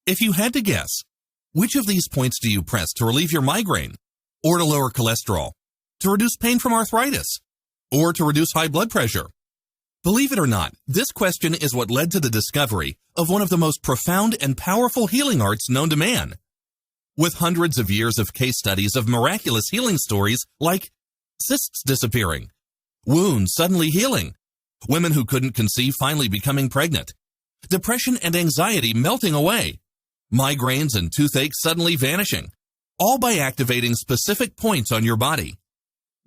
If you had to guess, which of these points do you press to relieve your migraine, or to lower cholesterol, to reduce pain from arthritis, or to reduce high blood pressure? Believe it or not, this question is what led to the discovery of one of the most profound and powerful healing arts known to man. With hundreds of years of case studies of miraculous healing stories like cysts disappearing, wounds suddenly healing, women who couldn't conceive finally becoming pregnant, depression and anxiety melting away, migraines and toothache suddenly vanishing, all by activating specific points on your body.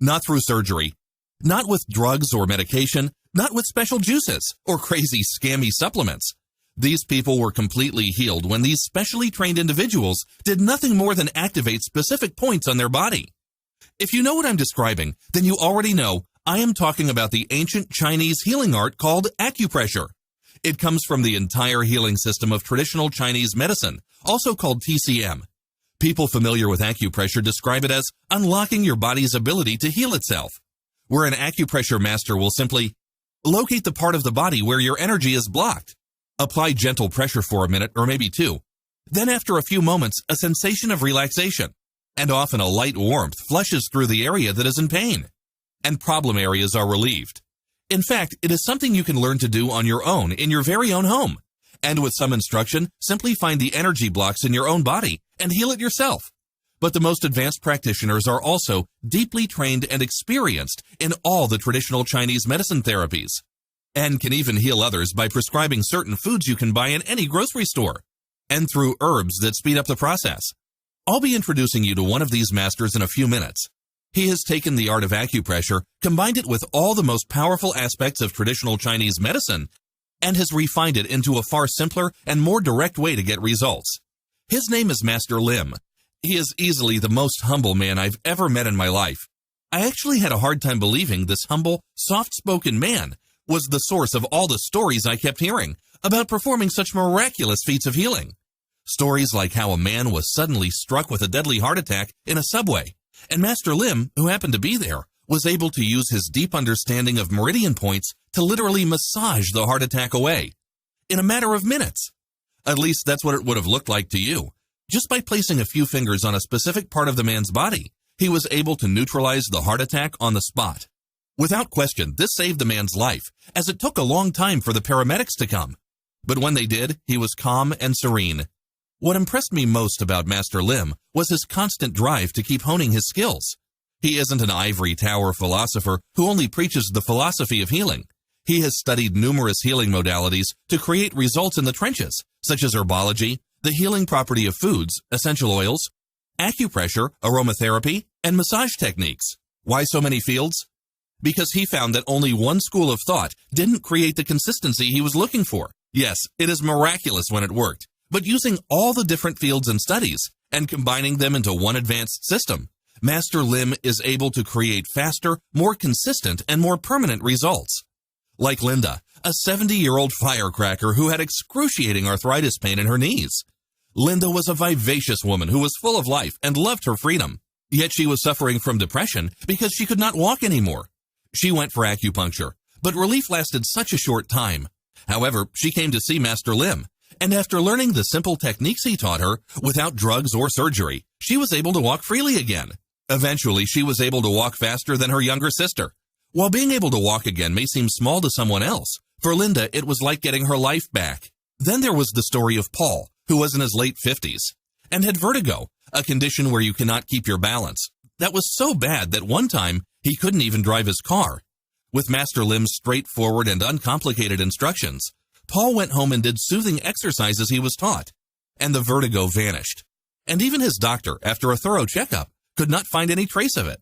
Not through surgery, not with drugs or medication, not with special juices or crazy scammy supplements. These people were completely healed when these specially trained individuals did nothing more than activate specific points on their body. If you know what I'm describing, then you already know I am talking about the ancient Chinese healing art called acupressure. It comes from the entire healing system of traditional Chinese medicine, also called TCM. People familiar with acupressure describe it as unlocking your body's ability to heal itself, where an acupressure master will simply locate the part of the body where your energy is blocked, apply gentle pressure for a minute or maybe two, then after a few moments, a sensation of relaxation, and often a light warmth flushes through the area that is in pain, and problem areas are relieved. In fact, it is something you can learn to do on your own in your very own home, and with some instruction, simply find the energy blocks in your own body and heal it yourself. But the most advanced practitioners are also deeply trained and experienced in all the traditional Chinese medicine therapies, and can even heal others by prescribing certain foods you can buy in any grocery store, and through herbs that speed up the process. I'll be introducing you to one of these masters in a few minutes. He has taken the art of acupressure, combined it with all the most powerful aspects of traditional Chinese medicine, and has refined it into a far simpler and more direct way to get results. His name is Master Lim. He is easily the most humble man I've ever met in my life. I actually had a hard time believing this humble, soft-spoken man was the source of all the stories I kept hearing about performing such miraculous feats of healing. Stories like how a man was suddenly struck with a deadly heart attack in a subway, and Master Lim, who happened to be there, was able to use his deep understanding of meridian points to literally massage the heart attack away in a matter of minutes. At least that's what it would have looked like to you. Just by placing a few fingers on a specific part of the man's body, he was able to neutralize the heart attack on the spot. Without question, this saved the man's life, as it took a long time for the paramedics to come. But when they did, he was calm and serene. What impressed me most about Master Lim was his constant drive to keep honing his skills. He isn't an ivory tower philosopher who only preaches the philosophy of healing. He has studied numerous healing modalities to create results in the trenches, such as herbology, the healing property of foods, essential oils, acupressure, aromatherapy, and massage techniques. Why so many fields? Because he found that only one school of thought didn't create the consistency he was looking for. Yes, it is miraculous when it worked, but using all the different fields and studies and combining them into one advanced system, Master Lim is able to create faster, more consistent, and more permanent results. Like Linda, a 70-year-old firecracker who had excruciating arthritis pain in her knees. Linda was a vivacious woman who was full of life and loved her freedom. Yet she was suffering from depression because she could not walk anymore. She went for acupuncture, but relief lasted such a short time. However, she came to see Master Lim, and after learning the simple techniques he taught her, without drugs or surgery, she was able to walk freely again. Eventually, she was able to walk faster than her younger sister. While being able to walk again may seem small to someone else, for Linda it was like getting her life back. Then there was the story of Paul, who was in his late 50s, and had vertigo, a condition where you cannot keep your balance. That was so bad that one time he couldn't even drive his car. With Master Lim's straightforward and uncomplicated instructions, Paul went home and did soothing exercises he was taught, and the vertigo vanished. And even his doctor, after a thorough checkup, could not find any trace of it.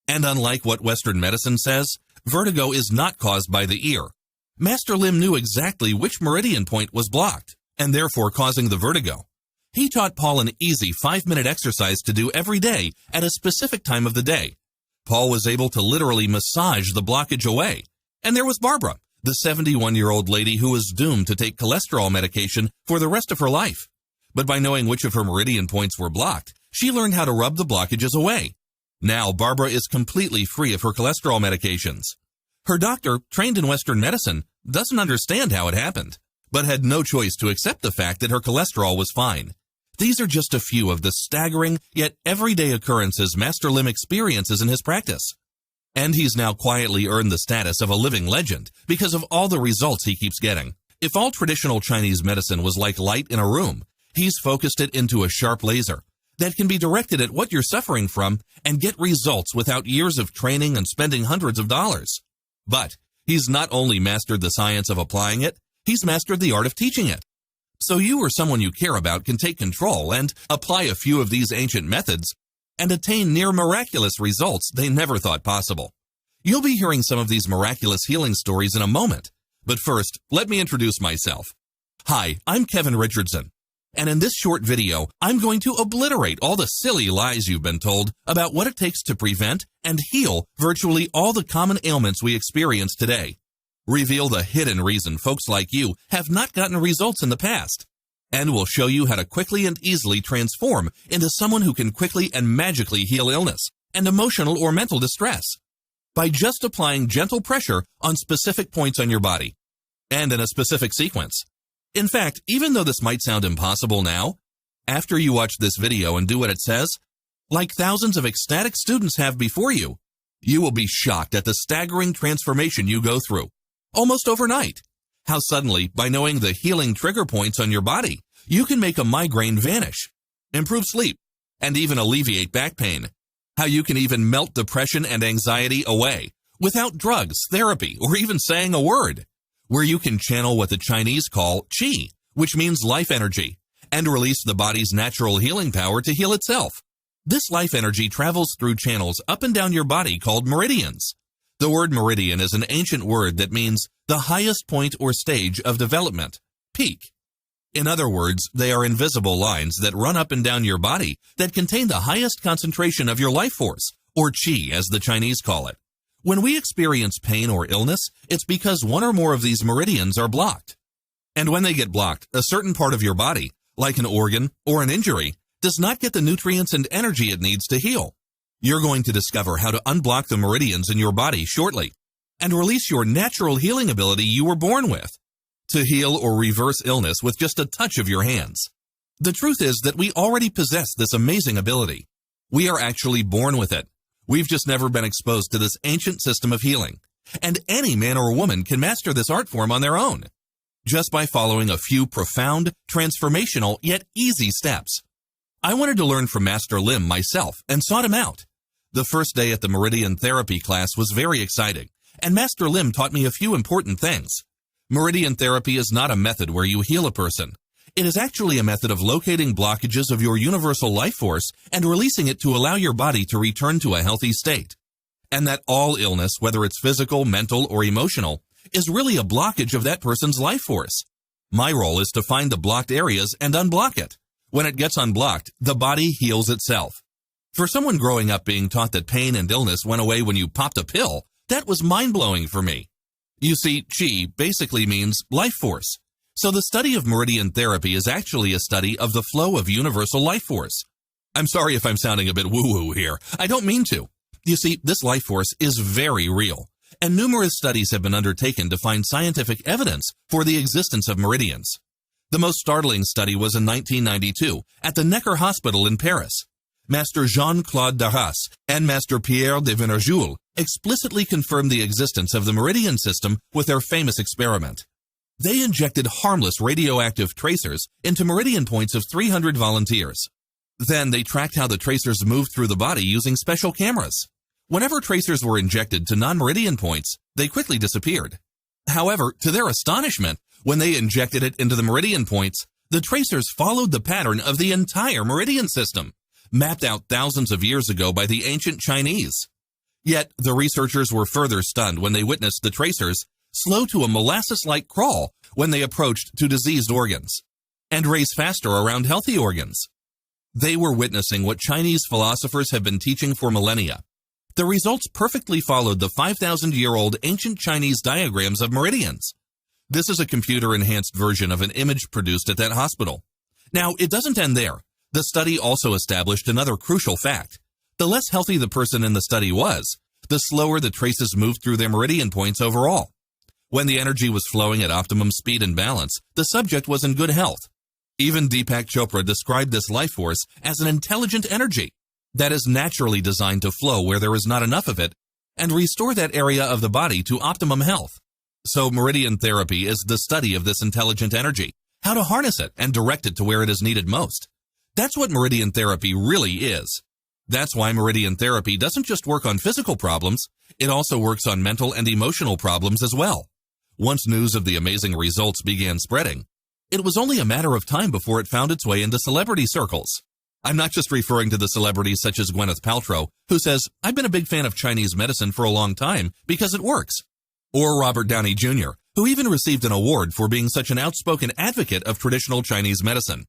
And unlike what Western medicine says, vertigo is not caused by the ear. Master Lim knew exactly which meridian point was blocked, and therefore causing the vertigo. He taught Paul an easy 5-minute exercise to do every day at a specific time of the day. Paul was able to literally massage the blockage away. And there was Barbara, the 71-year-old lady who was doomed to take cholesterol medication for the rest of her life. But by knowing which of her meridian points were blocked, she learned how to rub the blockages away. Now, Barbara is completely free of her cholesterol medications. Her doctor, trained in Western medicine, doesn't understand how it happened. but had no choice to accept the fact that her cholesterol was fine. These are just a few of the staggering yet everyday occurrences Master Lim experiences in his practice. And he's now quietly earned the status of a living legend because of all the results he keeps getting. If all traditional Chinese medicine was like light in a room, he's focused it into a sharp laser that can be directed at what you're suffering from and get results without years of training and spending hundreds of dollars. But he's not only mastered the science of applying it, he's mastered the art of teaching it. So you or someone you care about can take control and apply a few of these ancient methods and attain near miraculous results they never thought possible. You'll be hearing some of these miraculous healing stories in a moment, but first, let me introduce myself. Hi, I'm Kevin Richardson, and in this short video, I'm going to obliterate all the silly lies you've been told about what it takes to prevent and heal virtually all the common ailments we experience today. Reveal the hidden reason folks like you have not gotten results in the past, and we'll show you how to quickly and easily transform into someone who can quickly and magically heal illness and emotional or mental distress by just applying gentle pressure on specific points on your body and in a specific sequence. In fact, even though this might sound impossible now, after you watch this video and do what it says, like thousands of ecstatic students have before you, you will be shocked at the staggering transformation you go through, almost overnight. How suddenly, by knowing the healing trigger points on your body, you can make a migraine vanish, improve sleep, and even alleviate back pain. How you can even melt depression and anxiety away without drugs, therapy, or even saying a word. Where you can channel what the Chinese call qi, which means life energy, and release the body's natural healing power to heal itself. This life energy travels through channels up and down your body called meridians. The word meridian is an ancient word that means the highest point or stage of development, peak. In other words, they are invisible lines that run up and down your body that contain the highest concentration of your life force, or qi as the Chinese call it. When we experience pain or illness, it's because one or more of these meridians are blocked. And when they get blocked, a certain part of your body, like an organ or an injury, does not get the nutrients and energy it needs to heal. You're going to discover how to unblock the meridians in your body shortly and release your natural healing ability you were born with to heal or reverse illness with just a touch of your hands. The truth is that we already possess this amazing ability. We are actually born with it. We've just never been exposed to this ancient system of healing, and any man or woman can master this art form on their own, just by following a few profound, transformational, yet easy steps. I wanted to learn from Master Lim myself and sought him out. The first day at the Meridian Therapy class was very exciting, and Master Lim taught me a few important things. Meridian Therapy is not a method where you heal a person. It is actually a method of locating blockages of your universal life force and releasing it to allow your body to return to a healthy state. And that all illness, whether it's physical, mental, or emotional, is really a blockage of that person's life force. My role is to find the blocked areas and unblock it. When it gets unblocked, the body heals itself. For someone growing up being taught that pain and illness went away when you popped a pill, that was mind-blowing for me. You see, qi basically means life force. So the study of meridian therapy is actually a study of the flow of universal life force. I'm sorry if I'm sounding a bit woo-woo here. I don't mean to. You see, this life force is very real, and numerous studies have been undertaken to find scientific evidence for the existence of meridians. The most startling study was in 1992 at the Necker Hospital in Paris. Master Jean-Claude Darras and Master Pierre de Venerjoul explicitly confirmed the existence of the meridian system with their famous experiment. They injected harmless radioactive tracers into meridian points of 300 volunteers. Then they tracked how the tracers moved through the body using special cameras. Whenever tracers were injected to non-meridian points, they quickly disappeared. However, to their astonishment, when they injected it into the meridian points, the tracers followed the pattern of the entire meridian system, mapped out thousands of years ago by the ancient Chinese. Yet, the researchers were further stunned when they witnessed the tracers slow to a molasses-like crawl when they approached to diseased organs, and race faster around healthy organs. They were witnessing what Chinese philosophers have been teaching for millennia. The results perfectly followed the 5,000-year-old ancient Chinese diagrams of meridians. This is a computer-enhanced version of an image produced at that hospital. Now, it doesn't end there. The study also established another crucial fact. The less healthy the person in the study was, the slower the traces moved through their meridian points overall. When the energy was flowing at optimum speed and balance, the subject was in good health. Even Deepak Chopra described this life force as an intelligent energy that is naturally designed to flow where there is not enough of it and restore that area of the body to optimum health. So meridian therapy is the study of this intelligent energy, how to harness it and direct it to where it is needed most. That's what meridian therapy really is. That's why meridian therapy doesn't just work on physical problems, it also works on mental and emotional problems as well. Once news of the amazing results began spreading, it was only a matter of time before it found its way into celebrity circles. I'm not just referring to the celebrities such as Gwyneth Paltrow, who says, "I've been a big fan of Chinese medicine for a long time because it works." Or Robert Downey Jr., who even received an award for being such an outspoken advocate of traditional Chinese medicine.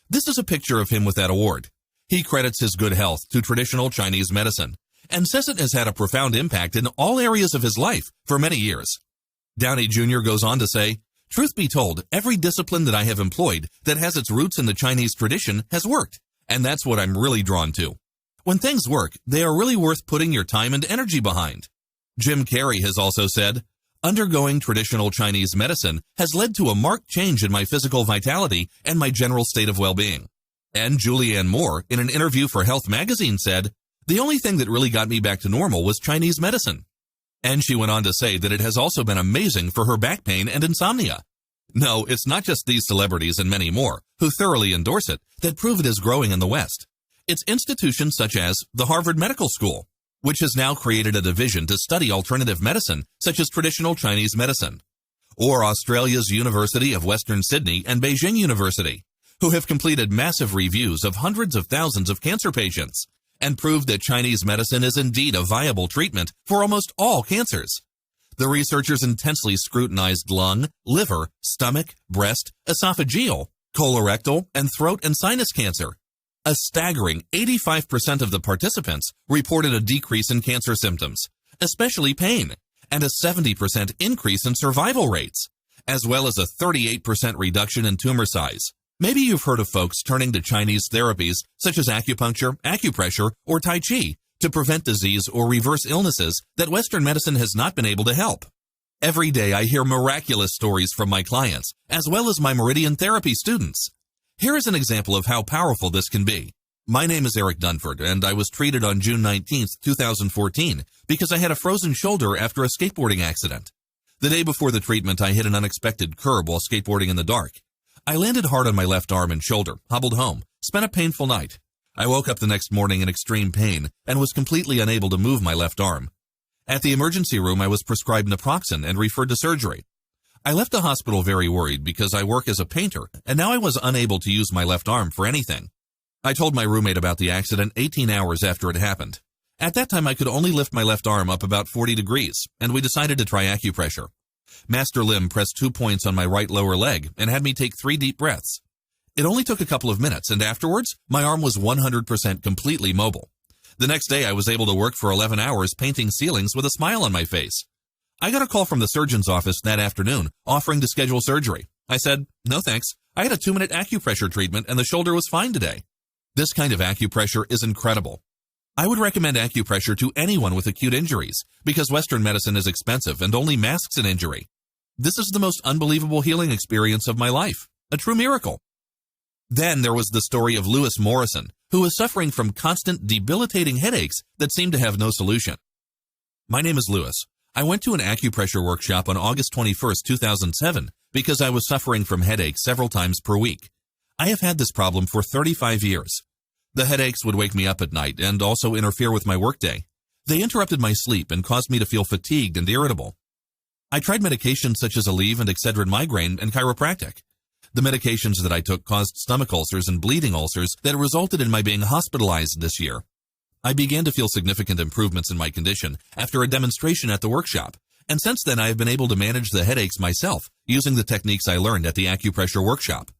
This is a picture of him with that award. He credits his good health to traditional Chinese medicine and says it has had a profound impact in all areas of his life for many years. Downey Jr. goes on to say, "Truth be told, every discipline that I have employed that has its roots in the Chinese tradition has worked, and that's what I'm really drawn to. When things work, they are really worth putting your time and energy behind." Jim Carrey has also said, "Undergoing traditional Chinese medicine has led to a marked change in my physical vitality and my general state of well-being." And Julianne Moore, in an interview for Health magazine, said, "The only thing that really got me back to normal was Chinese medicine." And she went on to say that it has also been amazing for her back pain and insomnia. No, it's not just these celebrities and many more who thoroughly endorse it that prove it is growing in the West. It's institutions such as the Harvard Medical School, which has now created a division to study alternative medicine such as traditional Chinese medicine, or Australia's University of Western Sydney and Beijing University, who have completed massive reviews of hundreds of thousands of cancer patients and proved that Chinese medicine is indeed a viable treatment for almost all cancers. The researchers intensely scrutinized lung, liver, stomach, breast, esophageal, colorectal, and throat and sinus cancer. A staggering 85% of the participants reported a decrease in cancer symptoms, especially pain, and a 70% increase in survival rates, as well as a 38% reduction in tumor size. Maybe you've heard of folks turning to Chinese therapies such as acupuncture, acupressure, or Tai Chi to prevent disease or reverse illnesses that Western medicine has not been able to help. Every day I hear miraculous stories from my clients, as well as my meridian therapy students. Here is an example of how powerful this can be. My name is Eric Dunford, and I was treated on June 19, 2014, because I had a frozen shoulder after a skateboarding accident. The day before the treatment, I hit an unexpected curb while skateboarding in the dark. I landed hard on my left arm and shoulder, hobbled home, spent a painful night. I woke up the next morning in extreme pain and was completely unable to move my left arm. At the emergency room, I was prescribed naproxen and referred to surgery. I left the hospital very worried because I work as a painter, and now I was unable to use my left arm for anything. I told my roommate about the accident 18 hours after it happened. At that time, I could only lift my left arm up about 40 degrees, and we decided to try acupressure. Master Lim pressed 2 points on my right lower leg and had me take 3 deep breaths. It only took a couple of minutes, and afterwards, my arm was 100% completely mobile. The next day, I was able to work for 11 hours painting ceilings with a smile on my face. I got a call from the surgeon's office that afternoon offering to schedule surgery. I said, "No thanks. I had a 2-minute acupressure treatment and the shoulder was fine today." This kind of acupressure is incredible. I would recommend acupressure to anyone with acute injuries because Western medicine is expensive and only masks an injury. This is the most unbelievable healing experience of my life. A true miracle. Then there was the story of Lewis Morrison, who was suffering from constant debilitating headaches that seemed to have no solution. My name is Lewis. I went to an acupressure workshop on August 21, 2007 because I was suffering from headaches several times per week. I have had this problem for 35 years. The headaches would wake me up at night and also interfere with my workday. They interrupted my sleep and caused me to feel fatigued and irritable. I tried medications such as Aleve and Excedrin migraine and chiropractic. The medications that I took caused stomach ulcers and bleeding ulcers that resulted in my being hospitalized this year. I began to feel significant improvements in my condition after a demonstration at the workshop, and since then I have been able to manage the headaches myself using the techniques I learned at the acupressure workshop.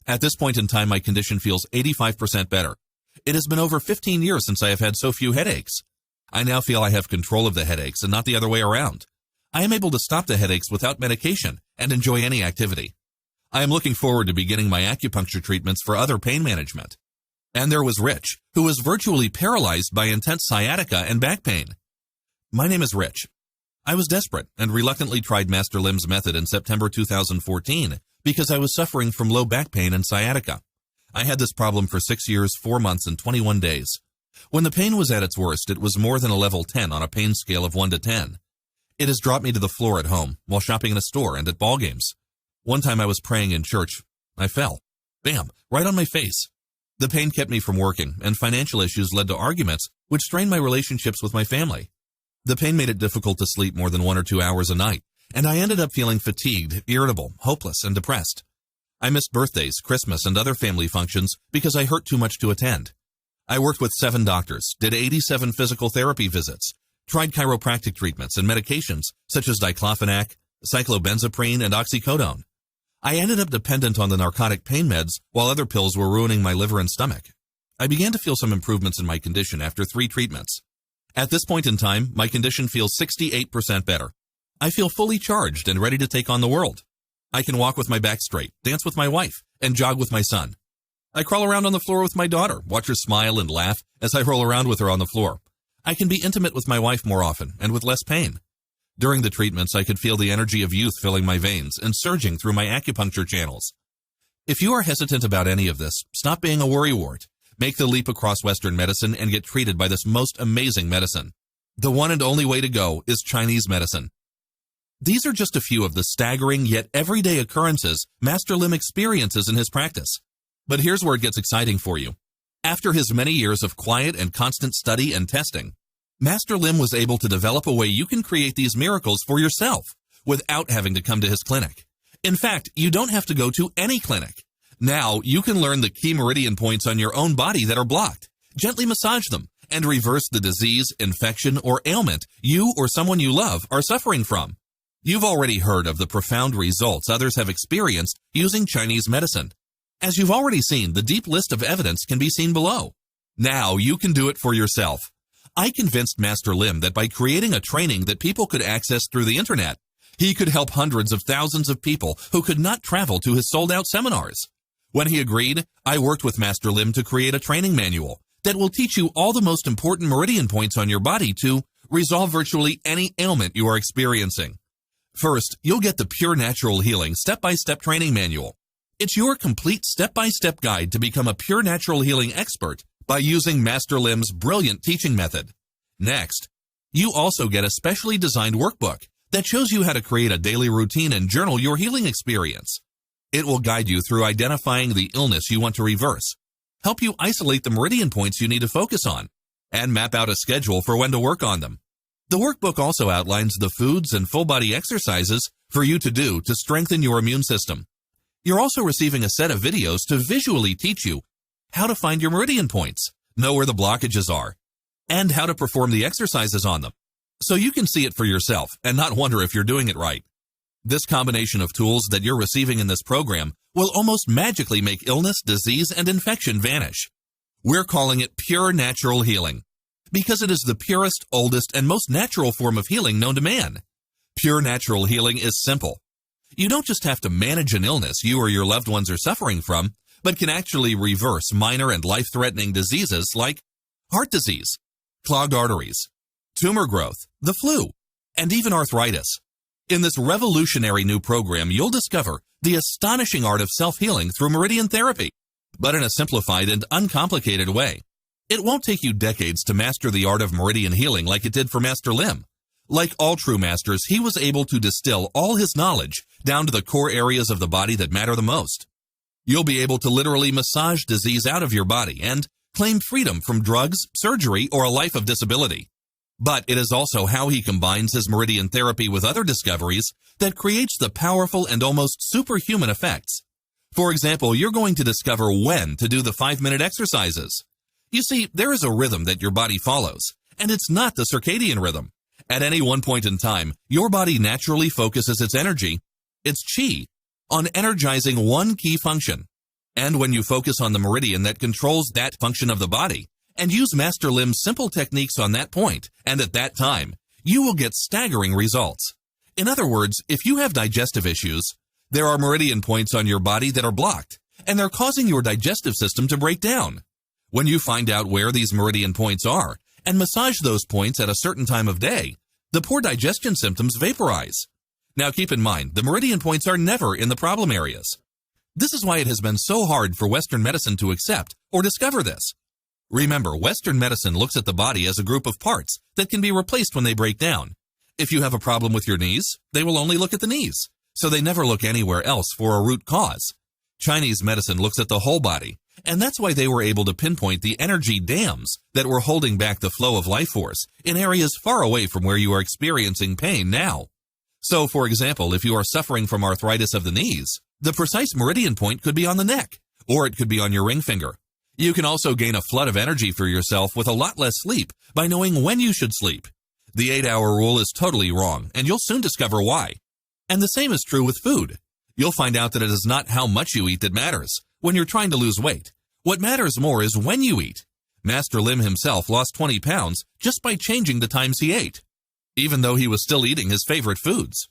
At this point in time, my condition feels 85% better. It has been over 15 years since I have had so few headaches. I now feel I have control of the headaches and not the other way around. I am able to stop the headaches without medication and enjoy any activity. I am looking forward to beginning my acupuncture treatments for other pain management. And there was Rich, who was virtually paralyzed by intense sciatica and back pain. My name is Rich. I was desperate and reluctantly tried Master Lim's method in September 2014 because I was suffering from low back pain and sciatica. I had this problem for 6 years, 4 months, and 21 days. When the pain was at its worst, it was more than a level 10 on a pain scale of 1 to 10. It has dropped me to the floor at home, while shopping in a store, and at ball games. One time I was praying in church. I fell. Bam! Right on my face. The pain kept me from working, and financial issues led to arguments, which strained my relationships with my family. The pain made it difficult to sleep more than 1 or 2 hours a night, and I ended up feeling fatigued, irritable, hopeless, and depressed. I missed birthdays, Christmas, and other family functions because I hurt too much to attend. I worked with 7 doctors, did 87 physical therapy visits, tried chiropractic treatments and medications such as diclofenac, cyclobenzaprine, and oxycodone. I ended up dependent on the narcotic pain meds while other pills were ruining my liver and stomach. I began to feel some improvements in my condition after 3 treatments. At this point in time, my condition feels 68% better. I feel fully charged and ready to take on the world. I can walk with my back straight, dance with my wife, and jog with my son. I crawl around on the floor with my daughter, watch her smile and laugh as I roll around with her on the floor. I can be intimate with my wife more often and with less pain. During the treatments, I could feel the energy of youth filling my veins and surging through my acupuncture channels. If you are hesitant about any of this, stop being a worrywart. Make the leap across Western medicine and get treated by this most amazing medicine. The one and only way to go is Chinese medicine. These are just a few of the staggering yet everyday occurrences Master Lim experiences in his practice. But here's where it gets exciting for you. After his many years of quiet and constant study and testing, Master Lim was able to develop a way you can create these miracles for yourself without having to come to his clinic. In fact, you don't have to go to any clinic. Now, you can learn the key meridian points on your own body that are blocked, gently massage them, and reverse the disease, infection, or ailment you or someone you love are suffering from. You've already heard of the profound results others have experienced using Chinese medicine. As you've already seen, the deep list of evidence can be seen below. Now, you can do it for yourself. I convinced Master Lim that by creating a training that people could access through the internet, he could help hundreds of thousands of people who could not travel to his sold-out seminars. When he agreed, I worked with Master Lim to create a training manual that will teach you all the most important meridian points on your body to resolve virtually any ailment you are experiencing. First, you'll get the Pure Natural Healing Step-by-Step Training Manual. It's your complete step-by-step guide to become a pure natural healing expert by using Master Lim's brilliant teaching method. Next, you also get a specially designed workbook that shows you how to create a daily routine and journal your healing experience. It will guide you through identifying the illness you want to reverse, help you isolate the meridian points you need to focus on, and map out a schedule for when to work on them. The workbook also outlines the foods and full-body exercises for you to do to strengthen your immune system. You're also receiving a set of videos to visually teach you how to find your meridian points, know where the blockages are, and how to perform the exercises on them, so you can see it for yourself and not wonder if you're doing it right. This combination of tools that you're receiving in this program will almost magically make illness, disease, and infection vanish. We're calling it Pure Natural Healing because it is the purest, oldest, and most natural form of healing known to man. Pure Natural Healing is simple. You don't just have to manage an illness you or your loved ones are suffering from, but can actually reverse minor and life-threatening diseases like heart disease, clogged arteries, tumor growth, the flu, and even arthritis. In this revolutionary new program, you'll discover the astonishing art of self-healing through meridian therapy, but in a simplified and uncomplicated way. It won't take you decades to master the art of meridian healing like it did for Master Lim. Like all true masters, he was able to distill all his knowledge down to the core areas of the body that matter the most. You'll be able to literally massage disease out of your body and claim freedom from drugs, surgery, or a life of disability. But it is also how he combines his meridian therapy with other discoveries that creates the powerful and almost superhuman effects. For example, you're going to discover when to do the 5-minute exercises. You see, there is a rhythm that your body follows, and it's not the circadian rhythm. At any one point in time, your body naturally focuses its energy, its qi, on energizing one key function. And when you focus on the meridian that controls that function of the body, and use Master Lim's simple techniques on that point, and at that time, you will get staggering results. In other words, if you have digestive issues, there are meridian points on your body that are blocked, and they're causing your digestive system to break down. When you find out where these meridian points are, and massage those points at a certain time of day, The poor digestion symptoms vaporize. Now keep in mind, the meridian points are never in the problem areas. This is why it has been so hard for Western medicine to accept or discover this. Remember, Western medicine looks at the body as a group of parts that can be replaced when they break down. If you have a problem with your knees, they will only look at the knees, so they never look anywhere else for a root cause. Chinese medicine looks at the whole body, and that's why they were able to pinpoint the energy dams that were holding back the flow of life force in areas far away from where you are experiencing pain now. So, for example, if you are suffering from arthritis of the knees, the precise meridian point could be on the neck, or it could be on your ring finger. You can also gain a flood of energy for yourself with a lot less sleep by knowing when you should sleep. The 8-hour rule is totally wrong, and you'll soon discover why. And the same is true with food. You'll find out that it is not how much you eat that matters when you're trying to lose weight. What matters more is when you eat. Master Lim himself lost 20 pounds just by changing the times he ate, even though he was still eating his favorite foods.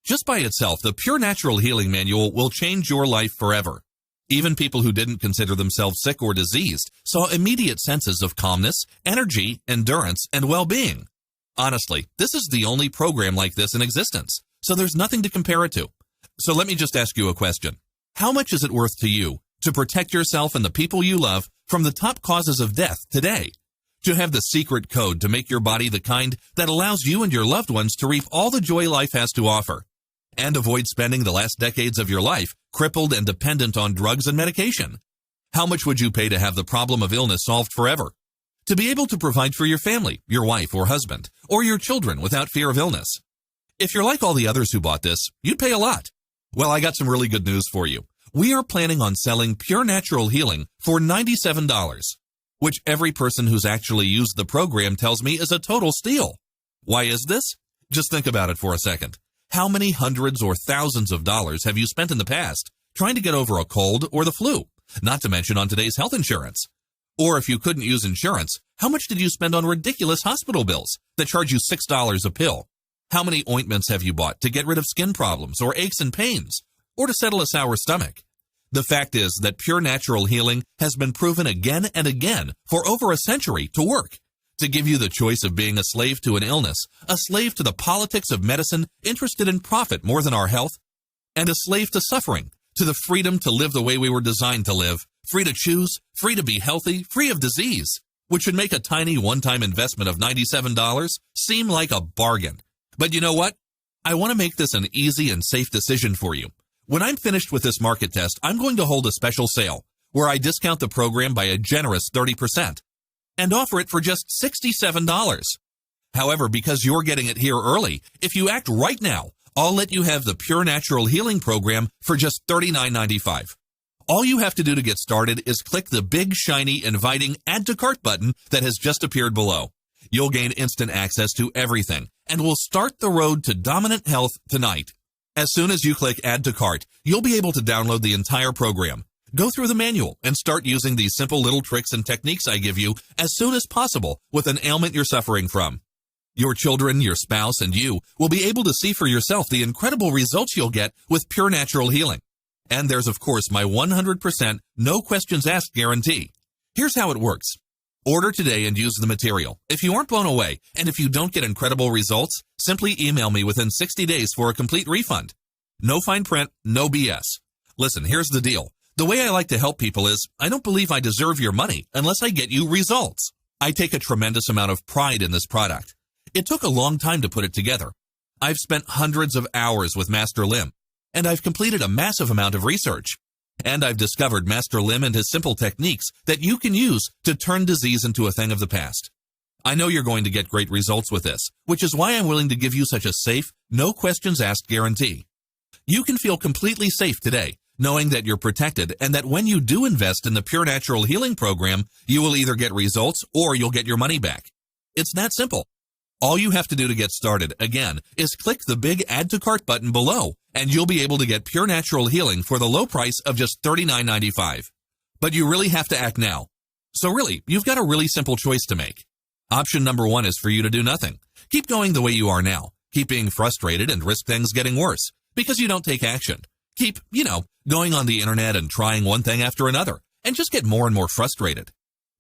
Just by itself, the Pure Natural Healing Manual will change your life forever. Even people who didn't consider themselves sick or diseased saw immediate senses of calmness, energy, endurance, and well-being. Honestly, this is the only program like this in existence, so there's nothing to compare it to. So let me just ask you a question. How much is it worth to you to protect yourself and the people you love from the top causes of death today? To have the secret code to make your body the kind that allows you and your loved ones to reap all the joy life has to offer, and avoid spending the last decades of your life crippled and dependent on drugs and medication? How much would you pay to have the problem of illness solved forever? To be able to provide for your family, your wife or husband, or your children without fear of illness? If you're like all the others who bought this, you'd pay a lot. Well, I got some really good news for you. We are planning on selling Pure Natural Healing for $97, which every person who's actually used the program tells me is a total steal. Why is this? Just think about it for a second. How many hundreds or thousands of dollars have you spent in the past trying to get over a cold or the flu, not to mention on today's health insurance? Or if you couldn't use insurance, how much did you spend on ridiculous hospital bills that charge you $6 a pill? How many ointments have you bought to get rid of skin problems or aches and pains, or to settle a sour stomach? The fact is that Pure Natural Healing has been proven again and again for over a century to work, to give you the choice of being a slave to an illness, a slave to the politics of medicine interested in profit more than our health, and a slave to suffering, to the freedom to live the way we were designed to live, free to choose, free to be healthy, free of disease, which should make a tiny one-time investment of $97 seem like a bargain. But you know what? I want to make this an easy and safe decision for you. When I'm finished with this market test, I'm going to hold a special sale where I discount the program by a generous 30% and offer it for just $67. However, because you're getting it here early, if you act right now, I'll let you have the Pure Natural Healing Program for just $39.95. All you have to do to get started is click the big, shiny, inviting Add to Cart button that has just appeared below. You'll gain instant access to everything, and we'll start the road to dominant health tonight. As soon as you click Add to Cart, you'll be able to download the entire program. Go through the manual and start using these simple little tricks and techniques I give you as soon as possible with an ailment you're suffering from. Your children, your spouse, and you will be able to see for yourself the incredible results you'll get with Pure Natural Healing. And there's, of course, my 100% no questions asked guarantee. Here's how it works. Order today and use the material. If you aren't blown away, and if you don't get incredible results, simply email me within 60 days for a complete refund. No fine print, no BS. Listen, here's the deal. The way I like to help people is, I don't believe I deserve your money unless I get you results. I take a tremendous amount of pride in this product. It took a long time to put it together. I've spent hundreds of hours with Master Lim, and I've completed a massive amount of research. And I've discovered Master Lim and his simple techniques that you can use to turn disease into a thing of the past. I know you're going to get great results with this, which is why I'm willing to give you such a safe, no questions asked guarantee. You can feel completely safe today, knowing that you're protected and that when you do invest in the Pure Natural Healing Program, you will either get results or you'll get your money back. It's that simple. All you have to do to get started, again, is click the big Add to Cart button below, and you'll be able to get Pure Natural Healing for the low price of just $39.95. But you really have to act now. So really, you've got a really simple choice to make. Option number 1 is for you to do nothing. Keep going the way you are now. Keep being frustrated and risk things getting worse because you don't take action. Keep, going on the internet and trying one thing after another, and just get more and more frustrated.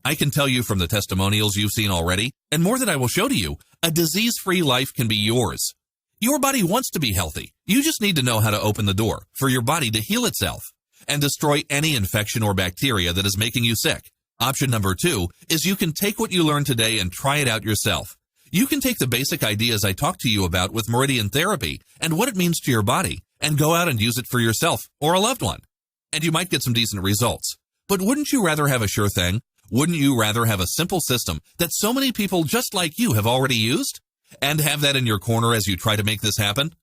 I can tell you from the testimonials you've seen already, and more that I will show to you, A disease-free life can be yours. Your body wants to be healthy. You just need to know how to open the door for your body to heal itself and destroy any infection or bacteria that is making you sick. Option number 2 is you can take what you learned today and try it out yourself. You can take the basic ideas I talked to you about with Meridian Therapy and what it means to your body and go out and use it for yourself or a loved one. And you might get some decent results. But wouldn't you rather have a sure thing? Wouldn't you rather have a simple system that so many people just like you have already used? And have that in your corner as you try to make this happen?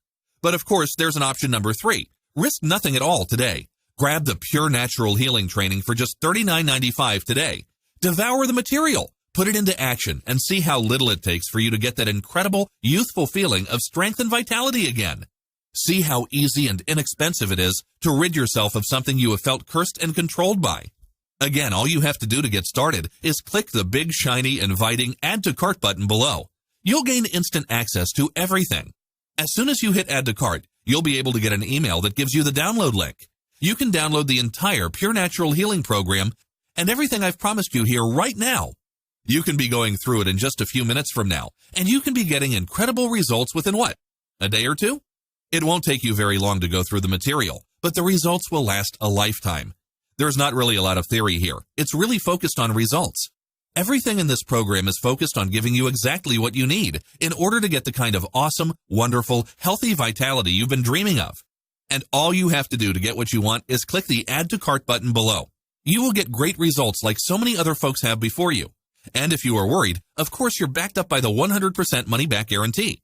But of course, there's an option number 3. Risk nothing at all today. Grab the Pure Natural Healing Training for just $39.95 today. Devour the material, put it into action, and see how little it takes for you to get that incredible, youthful feeling of strength and vitality again. See how easy and inexpensive it is to rid yourself of something you have felt cursed and controlled by. Again, all you have to do to get started is click the big, shiny, inviting Add to Cart button below. You'll gain instant access to everything. As soon as you hit Add to Cart, you'll be able to get an email that gives you the download link. You can download the entire Pure Natural Healing Program and everything I've promised you here right now. You can be going through it in just a few minutes from now, and you can be getting incredible results within what? A day or two? It won't take you very long to go through the material, but the results will last a lifetime. There's not really a lot of theory here. It's really focused on results. Everything in this program is focused on giving you exactly what you need in order to get the kind of awesome, wonderful, healthy vitality you've been dreaming of. And all you have to do to get what you want is click the Add to Cart button below. You will get great results like so many other folks have before you. And if you are worried, of course you're backed up by the 100% money-back guarantee.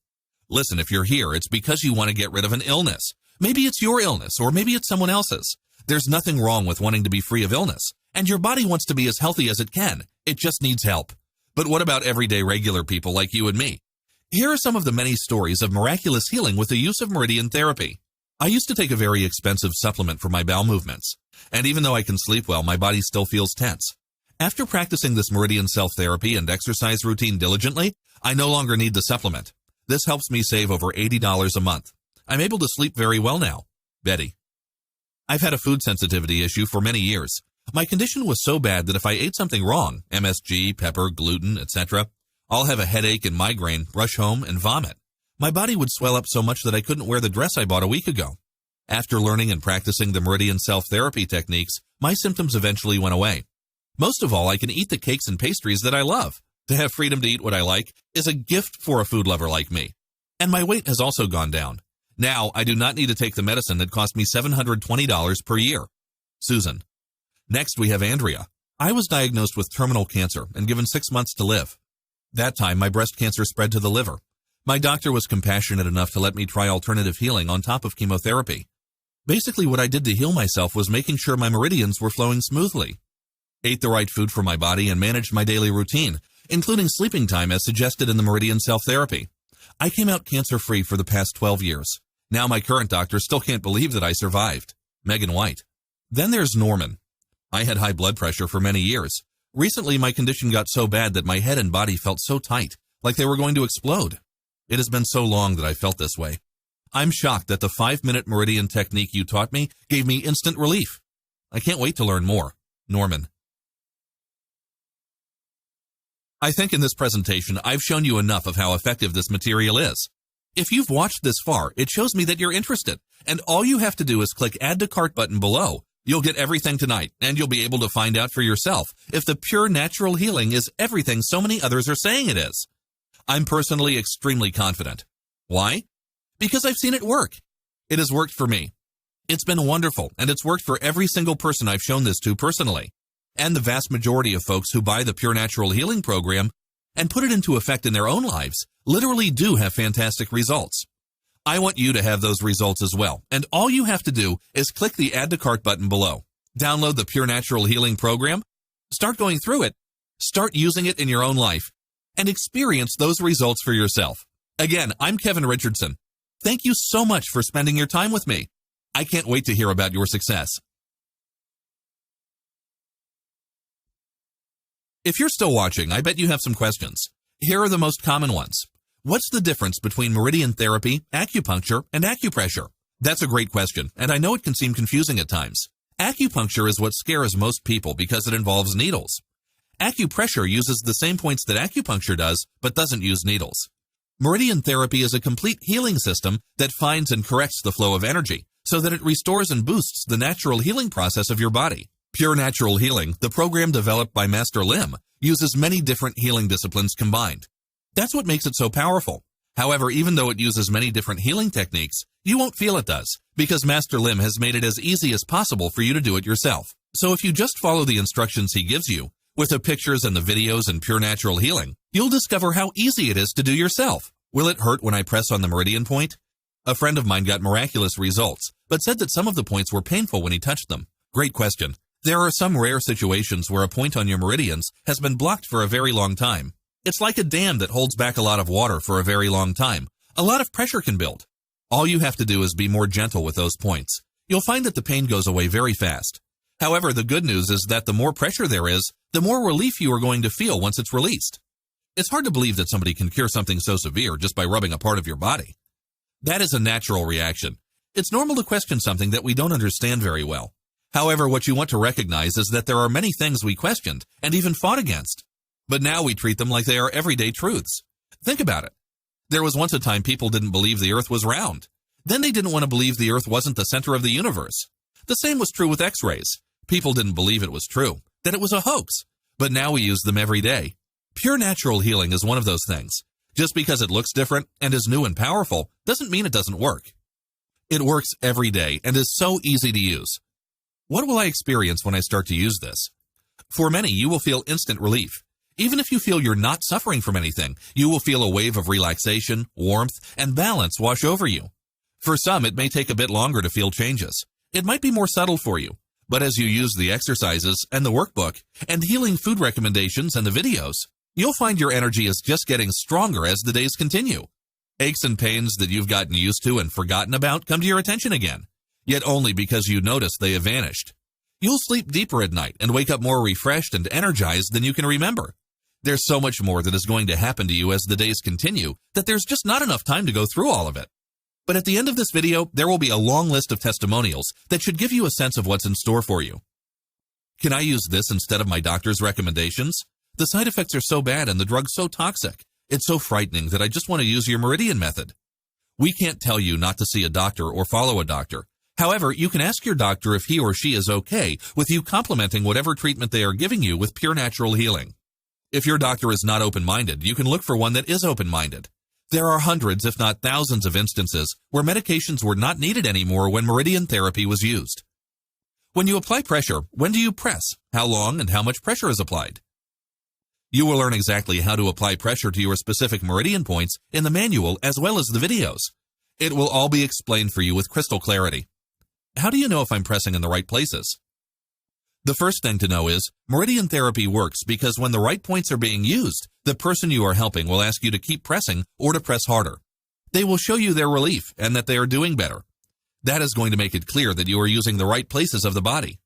Listen, if you're here, it's because you want to get rid of an illness. Maybe it's your illness, or maybe it's someone else's. There's nothing wrong with wanting to be free of illness, and your body wants to be as healthy as it can. It just needs help. But what about everyday regular people like you and me? Here are some of the many stories of miraculous healing with the use of Meridian Therapy. I used to take a very expensive supplement for my bowel movements, and even though I can sleep well, my body still feels tense. After practicing this Meridian self-therapy and exercise routine diligently, I no longer need the supplement. This helps me save over $80 a month. I'm able to sleep very well now. Betty. I've had a food sensitivity issue for many years. My condition was so bad that if I ate something wrong, MSG, pepper, gluten, etc., I'll have a headache and migraine, rush home, and vomit. My body would swell up so much that I couldn't wear the dress I bought a week ago. After learning and practicing the Meridian self-therapy techniques, my symptoms eventually went away. Most of all, I can eat the cakes and pastries that I love. To have freedom to eat what I like is a gift for a food lover like me. And my weight has also gone down. Now, I do not need to take the medicine that cost me $720 per year. Susan. Next, we have Andrea. I was diagnosed with terminal cancer and given 6 months to live. That time, my breast cancer spread to the liver. My doctor was compassionate enough to let me try alternative healing on top of chemotherapy. Basically, what I did to heal myself was making sure my meridians were flowing smoothly. Ate the right food for my body and managed my daily routine, including sleeping time as suggested in the Meridian self-therapy. I came out cancer-free for the past 12 years. Now my current doctor still can't believe that I survived. Megan White. Then there's Norman. I had high blood pressure for many years. Recently, my condition got so bad that my head and body felt so tight, like they were going to explode. It has been so long that I felt this way. I'm shocked that the 5-minute Meridian technique you taught me gave me instant relief. I can't wait to learn more. Norman. I think in this presentation, I've shown you enough of how effective this material is. If you've watched this far, it shows me that you're interested, and all you have to do is click Add to Cart button below. You'll get everything tonight, and you'll be able to find out for yourself if the Pure Natural Healing is everything so many others are saying it is. I'm personally extremely confident. Why? Because I've seen it work. It has worked for me. It's been wonderful, and it's worked for every single person I've shown this to personally. And the vast majority of folks who buy the Pure Natural Healing Program and put it into effect in their own lives literally do have fantastic results. I want you to have those results as well, and all you have to do is click the Add to Cart button below. Download the Pure Natural Healing Program, start going through it, start using it in your own life, and experience those results for yourself. Again, I'm Kevin Richardson. Thank you so much for spending your time with me. I can't wait to hear about your success. If you're still watching, I bet you have some questions. Here are the most common ones. What's the difference between Meridian Therapy, acupuncture, and acupressure? That's a great question, and I know it can seem confusing at times. Acupuncture is what scares most people because it involves needles. Acupressure uses the same points that acupuncture does, but doesn't use needles. Meridian therapy is a complete healing system that finds and corrects the flow of energy so that it restores and boosts the natural healing process of your body. Pure Natural Healing, the program developed by Master Lim, uses many different healing disciplines combined. That's what makes it so powerful. However, even though it uses many different healing techniques, you won't feel it does, because Master Lim has made it as easy as possible for you to do it yourself. So if you just follow the instructions he gives you, with the pictures and the videos in Pure Natural Healing, you'll discover how easy it is to do yourself. Will it hurt when I press on the meridian point? A friend of mine got miraculous results, but said that some of the points were painful when he touched them. Great question. There are some rare situations where a point on your meridians has been blocked for a very long time. It's like a dam that holds back a lot of water for a very long time. A lot of pressure can build. All you have to do is be more gentle with those points. You'll find that the pain goes away very fast. However, the good news is that the more pressure there is, the more relief you are going to feel once it's released. It's hard to believe that somebody can cure something so severe just by rubbing a part of your body. That is a natural reaction. It's normal to question something that we don't understand very well. However, what you want to recognize is that there are many things we questioned and even fought against. But now we treat them like they are everyday truths. Think about it. There was once a time people didn't believe the earth was round. Then they didn't want to believe the earth wasn't the center of the universe. The same was true with X-rays. People didn't believe it was true, that it was a hoax. But now we use them every day. Pure Natural Healing is one of those things. Just because it looks different and is new and powerful doesn't mean it doesn't work. It works every day and is so easy to use. What will I experience when I start to use this? For many, you will feel instant relief. Even if you feel you're not suffering from anything, you will feel a wave of relaxation, warmth, and balance wash over you. For some, it may take a bit longer to feel changes. It might be more subtle for you. But as you use the exercises and the workbook and healing food recommendations and the videos, you'll find your energy is just getting stronger as the days continue. Aches and pains that you've gotten used to and forgotten about come to your attention again, yet only because you noticed they have vanished. You'll sleep deeper at night and wake up more refreshed and energized than you can remember. There's so much more that is going to happen to you as the days continue that there's just not enough time to go through all of it. But at the end of this video, there will be a long list of testimonials that should give you a sense of what's in store for you. Can I use this instead of my doctor's recommendations? The side effects are so bad and the drug's so toxic. It's so frightening that I just want to use your Meridian method. We can't tell you not to see a doctor or follow a doctor. However, you can ask your doctor if he or she is okay with you complementing whatever treatment they are giving you with Pure Natural Healing. If your doctor is not open-minded, you can look for one that is open-minded. There are hundreds, if not thousands, of instances where medications were not needed anymore when Meridian therapy was used. When you apply pressure, when do you press? How long and how much pressure is applied? You will learn exactly how to apply pressure to your specific meridian points in the manual as well as the videos. It will all be explained for you with crystal clarity. How do you know if I'm pressing in the right places? The first thing to know is, Meridian therapy works because when the right points are being used, the person you are helping will ask you to keep pressing or to press harder. They will show you their relief and that they are doing better. That is going to make it clear that you are using the right places of the body.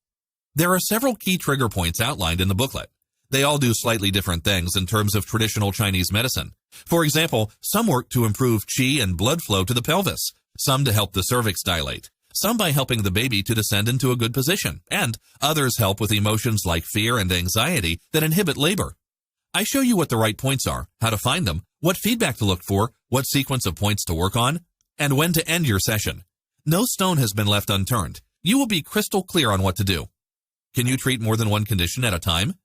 There are several key trigger points outlined in the booklet. They all do slightly different things in terms of traditional Chinese medicine. For example, some work to improve qi and blood flow to the pelvis, some to help the cervix dilate, some by helping the baby to descend into a good position, and others help with emotions like fear and anxiety that inhibit labor. I show you what the right points are, how to find them, what feedback to look for, what sequence of points to work on, and when to end your session. No stone has been left unturned. You will be crystal clear on what to do. Can you treat more than one condition at a time?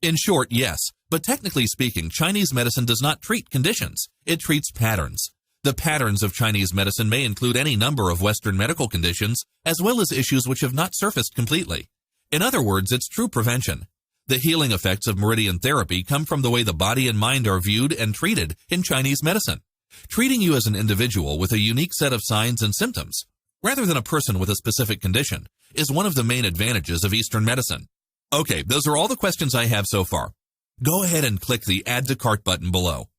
In short, yes, but technically speaking, Chinese medicine does not treat conditions. It treats patterns. The patterns of Chinese medicine may include any number of Western medical conditions, as well as issues which have not surfaced completely. In other words, it's true prevention. The healing effects of Meridian therapy come from the way the body and mind are viewed and treated in Chinese medicine. Treating you as an individual with a unique set of signs and symptoms, rather than a person with a specific condition, is one of the main advantages of Eastern medicine. Okay, those are all the questions I have so far. Go ahead and click the Add to Cart button below.